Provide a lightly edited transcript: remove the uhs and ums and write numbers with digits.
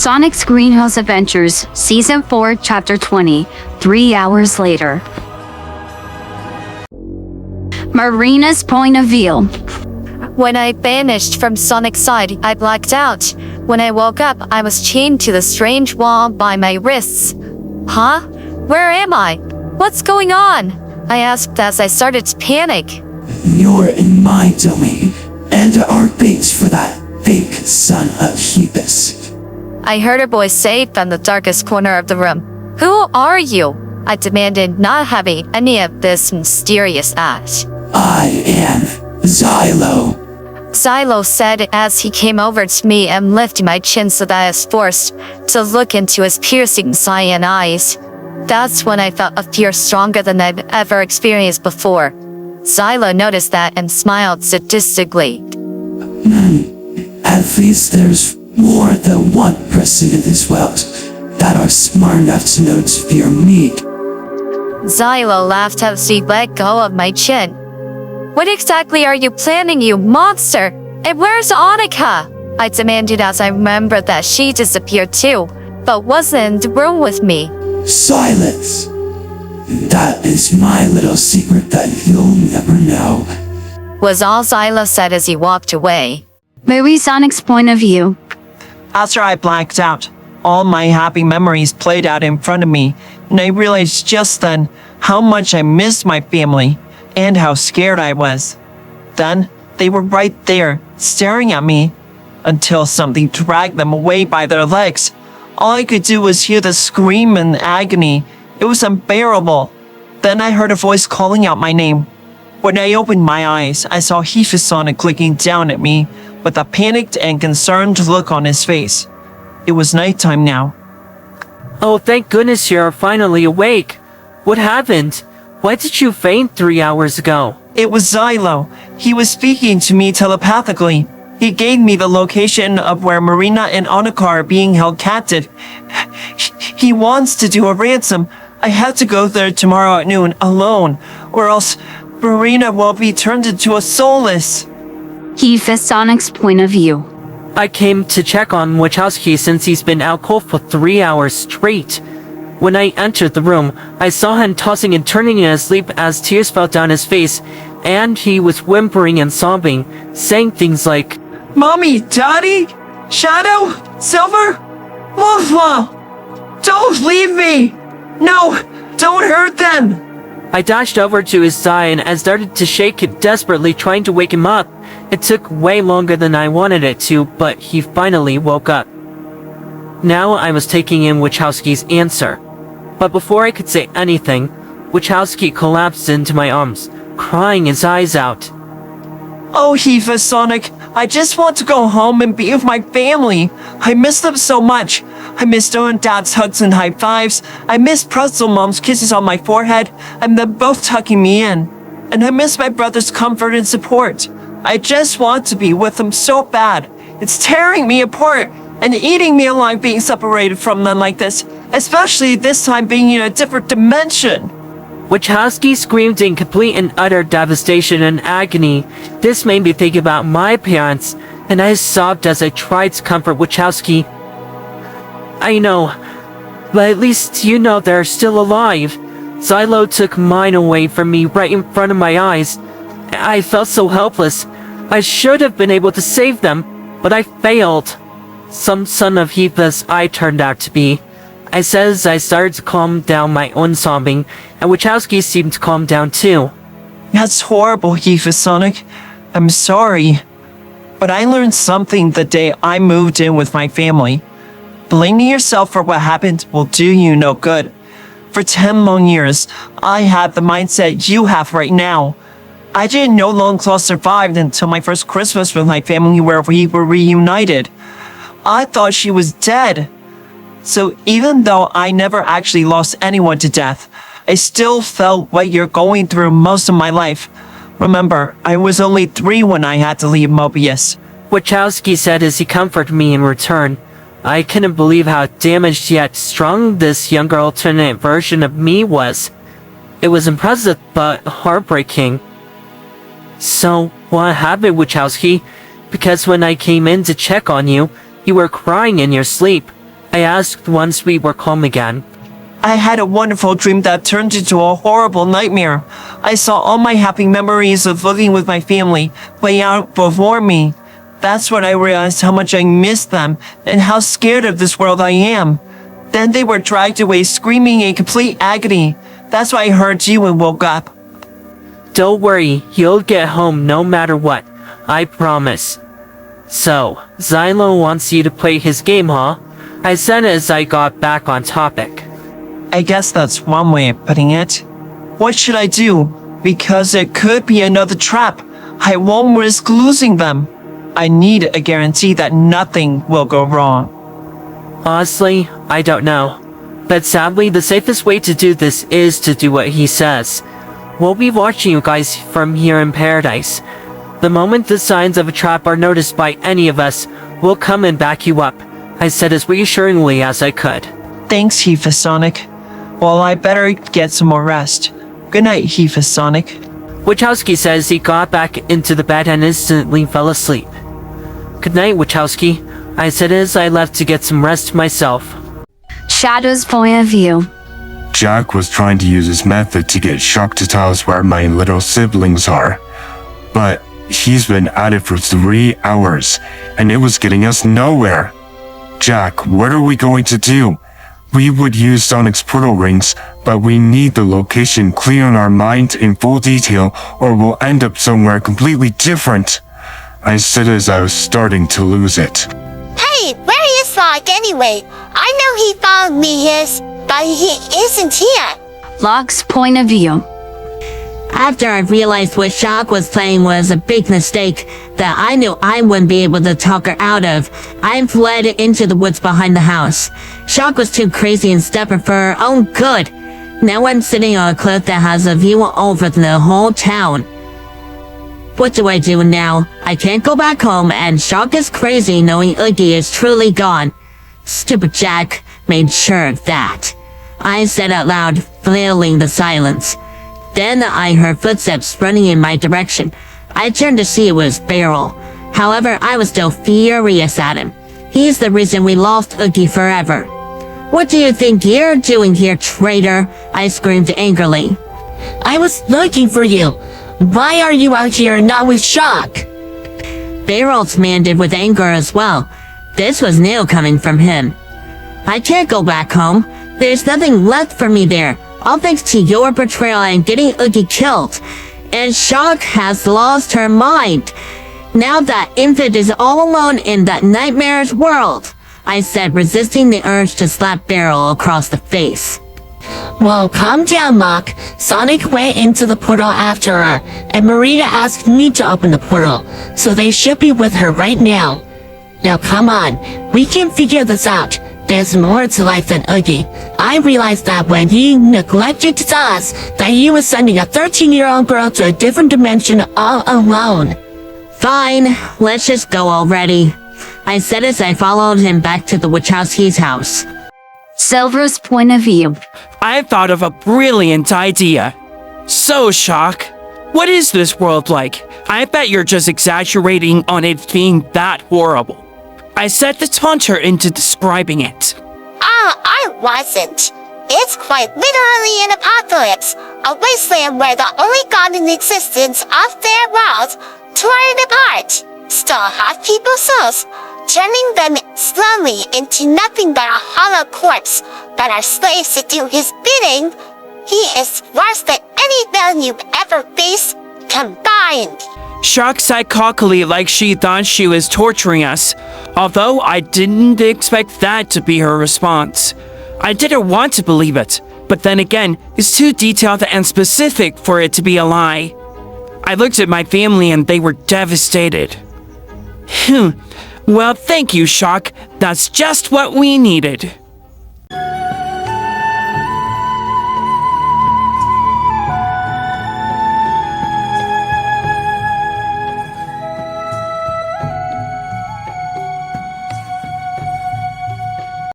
Sonic's Greenhouse Adventures, Season 4, Chapter 20, 3 hours later. Marina's point of view. When I vanished from Sonic's side, I blacked out. When I woke up, I was chained to the strange wall by my wrists. Huh? Where am I? What's going on? I asked as I started to panic. You're in my domain, and are bait for that fake son of Hephaestus. I heard a voice say from the darkest corner of the room. Who are you? I demanded, not having any of this mysterious act. I am Xylo. Xylo said as he came over to me and lifted my chin so that I was forced to look into his piercing cyan eyes. That's when I felt a fear stronger than I've ever experienced before. Xylo noticed that and smiled sadistically. At least there's more than one person in this world that are smart enough to know to fear me. Xylo laughed as he let go of my chin. What exactly are you planning, you monster? And where's Annika? I demanded as I remembered that she disappeared too, but wasn't in the room with me. Silence. That is my little secret that you'll never know. Was all Xylo said as he walked away. Movie Sonic's point of view. After I blacked out, all my happy memories played out in front of me, and I realized just then how much I missed my family and how scared I was. Then, they were right there, staring at me, until something dragged them away by their legs. All I could do was hear the scream in agony. It was unbearable. Then I heard a voice calling out my name. When I opened my eyes, I saw Hephaestus looking down at me with a panicked and concerned look on his face. It was nighttime now. Oh, thank goodness you're finally awake. What happened? Why did you faint 3 hours ago? It was Xylo. He was speaking to me telepathically. He gave me the location of where Marina and Annika are being held captive. He wants to do a ransom. I have to go there tomorrow at noon alone, or else Marina will be turned into a soulless. Sonic's point of view. I came to check on Wachowski since he's been out cold for 3 hours straight. When I entered the room, I saw him tossing and turning in his sleep as tears fell down his face, and he was whimpering and sobbing, saying things like, Mommy, Daddy, Shadow, Silver, Wolflaw, don't leave me! No, don't hurt them! I dashed over to his side and started to shake it desperately, trying to wake him up. It took way longer than I wanted it to, but he finally woke up. Now I was taking in Wachowski's answer. But before I could say anything, Wachowski collapsed into my arms, crying his eyes out. Oh, Hephaestus, I just want to go home and be with my family. I miss them so much. I miss doing Dad's hugs and high fives. I miss Pretzel Mom's kisses on my forehead and them both tucking me in. And I miss my brother's comfort and support. I just want to be with them so bad. It's tearing me apart and eating me alive being separated from them like this, especially this time being in a different dimension. Wachowski screamed in complete and utter devastation and agony. This made me think about my parents, and I sobbed as I tried to comfort Wachowski. I know, but at least you know they're still alive. Xylo took mine away from me right in front of my eyes. I felt so helpless. I should have been able to save them, but I failed. Some son of Hephaestus I turned out to be. I said as I started to calm down my own sobbing, and Wachowski seemed to calm down too. That's horrible, Hephaestus. I'm sorry. But I learned something the day I moved in with my family. Blaming yourself for what happened will do you no good. For 10 long years, I had the mindset you have right now. I didn't know Lone Claw survived until my first Christmas with my family where we were reunited. I thought she was dead. So even though I never actually lost anyone to death, I still felt what you're going through most of my life. Remember, I was only 3 when I had to leave Mobius. Wachowski said as he comforted me in return. I couldn't believe how damaged yet strong this younger alternate version of me was. It was impressive but heartbreaking. So, what happened, Wachowski? Because when I came in to check on you, you were crying in your sleep. I asked once we were home again. I had a wonderful dream that turned into a horrible nightmare. I saw all my happy memories of living with my family play out before me. That's when I realized how much I missed them and how scared of this world I am. Then they were dragged away screaming in complete agony. That's why I heard you and woke up. Don't worry, you'll get home no matter what. I promise. So, Xylo wants you to play his game, huh? I said as I got back on topic. I guess that's one way of putting it. What should I do? Because it could be another trap. I won't risk losing them. I need a guarantee that nothing will go wrong. Honestly, I don't know. But sadly, the safest way to do this is to do what he says. We'll be watching you guys from here in paradise. The moment the signs of a trap are noticed by any of us, we'll come and back you up. I said as reassuringly as I could. Thanks, Sonic. Well, I better get some more rest. Good night, Sonic. Wachowski says he got back into the bed and instantly fell asleep. Good night, Wachowski. I said as I left to get some rest myself. Shadow's point of view. Jack was trying to use his method to get Shock to tell us where my little siblings are. But he's been at it for 3 hours, and it was getting us nowhere. Jack, what are we going to do? We would use Sonic's portal rings, but we need the location clear in our mind in full detail, or we'll end up somewhere completely different. I said as I was starting to lose it. Hey, where is Sonic anyway? I know he found me but he isn't here. Locke's point of view. After I realized what Shock was playing was a big mistake that I knew I wouldn't be able to talk her out of, I fled into the woods behind the house. Shock was too crazy and stubborn for her own good. Now I'm sitting on a cliff that has a view over the whole town. What do I do now? I can't go back home, and Shock is crazy knowing Iggy is truly gone. Stupid Jack made sure of that. I said out loud, filling the silence. Then I heard footsteps running in my direction. I turned to see it was Beryl. However, I was still furious at him. He's the reason we lost Oogie forever. What do you think you're doing here, traitor? I screamed angrily. I was looking for you. Why are you out here not with Shock? Beryl demanded with anger as well. This was new coming from him. I can't go back home. There's nothing left for me there. All thanks to your betrayal and getting Oogie killed. And Shock has lost her mind. Now that infant is all alone in that nightmarish world, I said, resisting the urge to slap Beryl across the face. Well, calm down, Mock. Sonic went into the portal after her, and Marita asked me to open the portal, so they should be with her right now. Now come on, we can figure this out. There's more to life than Oogie. I realized that when he neglected us, that he was sending a 13-year-old girl to a different dimension all alone. Fine, let's just go already, I said as I followed him back to the Wachowski's house. Silver's point of view. I thought of a brilliant idea. So, Shock, what is this world like? I bet you're just exaggerating on it being that horrible. I set the taunter into describing it. I wasn't. It's quite literally an apocalypse, a wasteland where the only god in existence of their world torn apart, still have people's souls, turning them slowly into nothing but a hollow corpse that are slaves to do his bidding. He is worse than any villain you've ever faced combined. Shock sighed cockily like she thought she was torturing us, although I didn't expect that to be her response. I didn't want to believe it, but then again, it's too detailed and specific for it to be a lie. I looked at my family and they were devastated. Well, thank you, Shock. That's just what we needed.